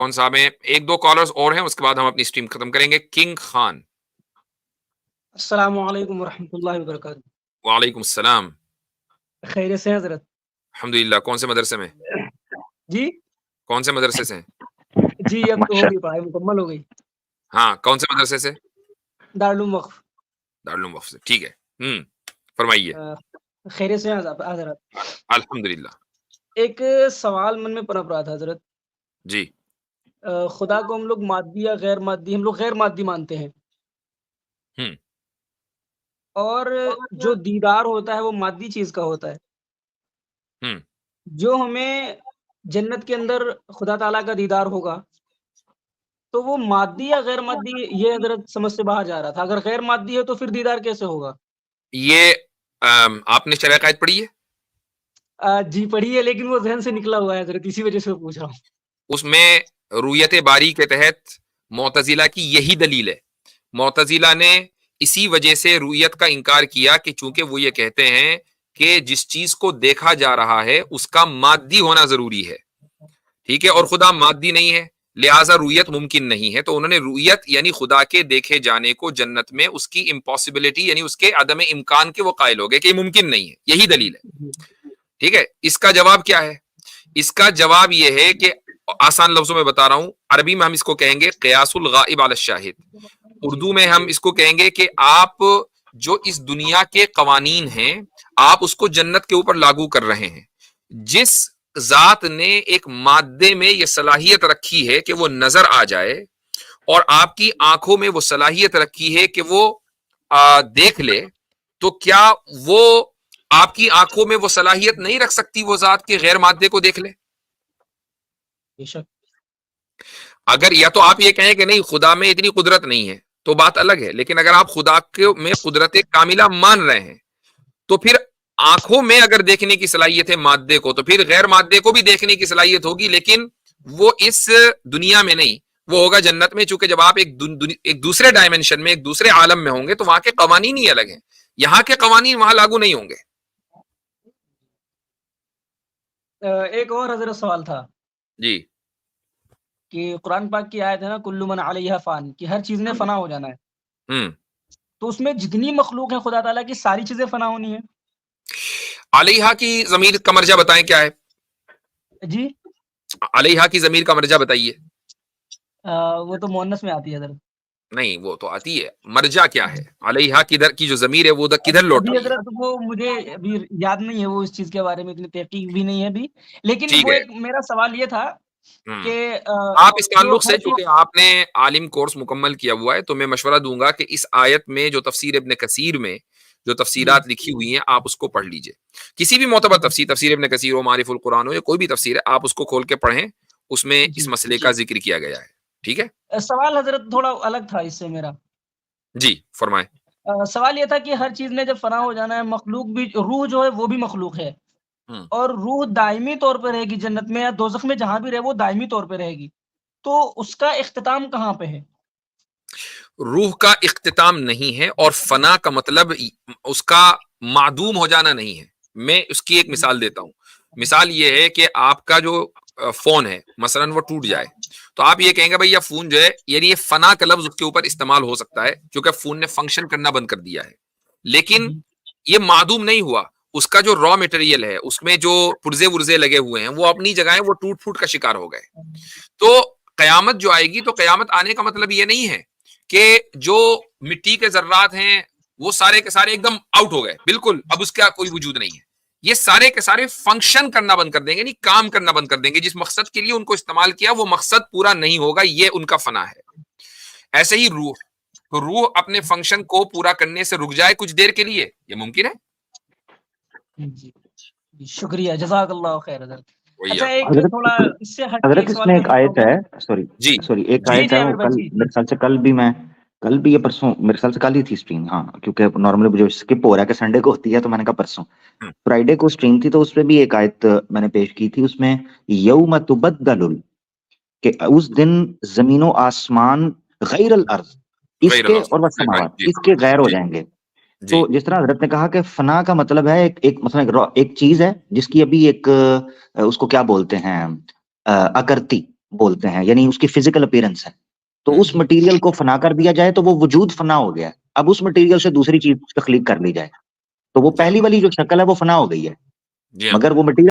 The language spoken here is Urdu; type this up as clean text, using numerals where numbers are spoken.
کون صاحب ہیں؟ ایک دو کالرز اور ہیں، اس کے بعد ہم اپنی اسٹریم ختم کریں گے. کنگ خان. السلام علیکم ورحمۃ اللہ وبرکاتہ. وعلیکم السلام. خیریت سے حضرت؟ الحمدللہ. کون سے مدرسے میں؟ جی کون سے مدرسے سے ہیں؟ جی اب تو ہوگی، پڑھائی مکمل ہو گئی. ہاں، کون سے مدرسے سے؟ دارالعلوم وقف. دارالعلوم وقف سے. ٹھیک ہے. فرمائیے. خیریت سے حضرت؟ الحمدللہ. ایک سوال من میں پنپ رہا تھا حضرت. جی. خدا کو ہم لوگ مادی یا غیر مادی، ہم لوگ غیر مادی مانتے ہیں، اور جو دیدار ہوتا ہے وہ مادی چیز کا ہوتا ہے. جو ہمیں جنت کے اندر خدا تعالیٰ کا دیدار ہوگا تو وہ مادی یا غیر مادی، یہ حضرت سمجھ سے باہر جا رہا تھا. اگر غیر مادی ہے تو پھر دیدار کیسے ہوگا؟ یہ آپ نے شرح قائد پڑھی ہے؟ جی پڑھی ہے، لیکن وہ ذہن سے نکلا ہوا ہے حضرت، اسی وجہ سے پوچھ رہا ہوں. اس میں رویت باری کے تحت معتزلہ کی یہی دلیل ہے. معتزلہ نے اسی وجہ سے رویت کا انکار کیا کہ چونکہ وہ یہ کہتے ہیں کہ جس چیز کو دیکھا جا رہا ہے اس کا مادی ہونا ضروری ہے، ٹھیک ہے، اور خدا مادی نہیں ہے، لہٰذا رویت ممکن نہیں ہے. تو انہوں نے رویت یعنی خدا کے دیکھے جانے کو جنت میں اس کی امپاسبلٹی یعنی اس کے عدم امکان کے وہ قائل ہو گئے کہ یہ ممکن نہیں ہے. یہی دلیل ہے. ٹھیک ہے. اس کا جواب کیا ہے؟ اس کا جواب یہ ہے کہ آسان لفظوں میں بتا رہا ہوں، عربی میں ہم اس کو کہیں گے قیاس الغائب علی الشاہد. اردو میں ہم اس کو کہیں گے کہ آپ جو اس دنیا کے قوانین ہیں آپ اس کو جنت کے اوپر لاگو کر رہے ہیں. جس ذات نے ایک مادے میں یہ صلاحیت رکھی ہے کہ وہ نظر آ جائے، اور آپ کی آنکھوں میں وہ صلاحیت رکھی ہے کہ وہ دیکھ لے، تو کیا وہ آپ کی آنکھوں میں وہ صلاحیت نہیں رکھ سکتی وہ ذات کے غیر مادے کو دیکھ لے؟ اگر یا تو آپ یہ کہیں کہ نہیں خدا میں اتنی قدرت نہیں ہے تو بات الگ ہے، لیکن اگر آپ خدا کے میں قدرت کاملہ مان رہے ہیں تو پھر آنکھوں میں اگر دیکھنے کی صلاحیت ہے مادے کو، تو پھر غیر مادے کو بھی دیکھنے کی صلاحیت ہوگی، لیکن وہ اس دنیا میں نہیں، وہ ہوگا جنت میں. چونکہ جب آپ ایک دوسرے ڈائمنشن میں، ایک دوسرے عالم میں ہوں گے تو وہاں کے قوانین ہی الگ ہیں، یہاں کے قوانین وہاں لاگو نہیں ہوں گے. ایک اور حضرت سوال تھا جی. کہ قرآن پاک کی آیت ہے نا، کل من علیہا فان، کہ ہر چیز نے فنا ہو جانا ہے. تو اس میں جتنی مخلوق ہے خدا تعالیٰ کی ساری چیزیں فنا ہونی ہے. علیہا کی ضمیر کا مرجع بتائیں کیا ہے؟ جی علیہا کی ضمیر کا مرجع بتائیے. وہ تو مؤنث میں آتی ہے حضرت. نہیں، وہ تو آتی ہے، مرجع کیا ہے؟ علیہا کدھر کی جو ضمیر ہے وہ کدھر لوٹ ابھی رہی ہے؟ حضرت وہ مجھے ابھی یاد نہیں ہے، وہ اس چیز کے بارے میں اتنی تحقیق بھی نہیں ہے ابھی، لیکن ٹھیک وہ ہے. ایک میرا سوال یہ تھا کہ آپ اس جو تعلق سے ہر چونکہ آپ نے عالم کورس مکمل کیا ہوا ہے تو میں مشورہ دوں گا کہ اس آیت میں جو تفسیر ابن کثیر میں جو تفسیرات لکھی ہوئی ہیں آپ اس کو پڑھ لیجئے. کسی بھی معتبر تفسیر ابن کثیر ہو، معارف القرآن ہو، یا کوئی بھی تفسیر ہے، آپ اس کو کھول کے پڑھیں، اس میں اس مسئلے کا ذکر کیا گیا ہے. ٹھیک ہے. سوال حضرت تھوڑا الگ تھا اس سے میرا. جی فرمائیں. سوال یہ تھا کہ ہر چیز نے جب فنا ہو جانا ہے، مخلوق بھی، روح جو ہے وہ بھی مخلوق ہے، اور روح دائمی طور پہ رہے گی جنت میں یا دوزخ میں، جہاں بھی رہے وہ دائمی طور پہ رہے گی، تو اس کا اختتام کہاں پہ ہے؟ روح کا اختتام نہیں ہے، اور فنا کا مطلب اس کا معدوم ہو جانا نہیں ہے. میں اس کی ایک مثال دیتا ہوں. مثال یہ ہے کہ آپ کا جو فون ہے مثلا وہ ٹوٹ جائے تو آپ یہ کہیں گے بھائی یہ فون جو ہے، یعنی یہ فنا کا لفظ اس کے اوپر استعمال ہو سکتا ہے کیونکہ فون نے فنکشن کرنا بند کر دیا ہے، لیکن یہ معدوم نہیں ہوا. اس کا جو را میٹیریل ہے، اس میں جو پرزے ورزے لگے ہوئے ہیں، وہ اپنی جگہ وہ ٹوٹ پھوٹ کا شکار ہو گئے. تو قیامت جو آئے گی، تو قیامت آنے کا مطلب یہ نہیں ہے کہ جو مٹی کے ذرات ہیں وہ سارے کے سارے ایک دم آؤٹ ہو گئے، بالکل اب اس کا کوئی وجود نہیں ہے. یہ سارے کے سارے فنکشن کرنا بند کر دیں گے، یعنی کام کرنا بند کر دیں گے. جس مقصد کے لیے ان کو استعمال کیا وہ مقصد پورا نہیں ہوگا، یہ ان کا فنا ہے. ایسے ہی روح اپنے فنکشن کو پورا کرنے سے رک جائے کچھ دیر کے لیے، یہ ممکن ہے. شکریہ، جزاک اللہ خیر حضرت. اچھا ایک حضرت تھوڑا اس سے ہٹ کے حضرت ایک اس سوال میں ایک کرنا آیت چاہوں گا. ہے، ایک جی آیت جی ہے، وہ عامر بھائی کل جی. میرے خیال سے کل بھی یہ پرسوں میرے خیال سے کل ہی تھی اسٹریم، ہاں کیونکہ نارملی مجھے اسکپ ہو رہا ہے کہ سنڈے کو ہوتی ہے، تو میں نے کہا پرسوں فرائیڈے کو اسٹریم تھی، تو اس پہ بھی ایک آیت میں نے پیش کی تھی. اس میں یوم تبدل، کہ اس دن زمین و آسمان غیر الارض، اس کے اور والسماوات، اس کے غیر ہو جائیں گے. تو جس طرح حضرت نے کہا کہ فنا کا مطلب ہے ایک چیز ہے جس کی ابھی ایک اس کو کیا بولتے ہیں اکرتی، بولتے ہیں، یعنی اس کی فزیکل اپیرنس ہے. تو اس مٹیریل کو فنا کر دیا جائے تو وہ وجود فنا ہو گیا. اب اس مٹیریل سے دوسری چیز تخلیق کر لی جائے تو وہ پہلی والی جو شکل ہے وہ فنا ہو گئی ہے، مگر وہ مٹیریل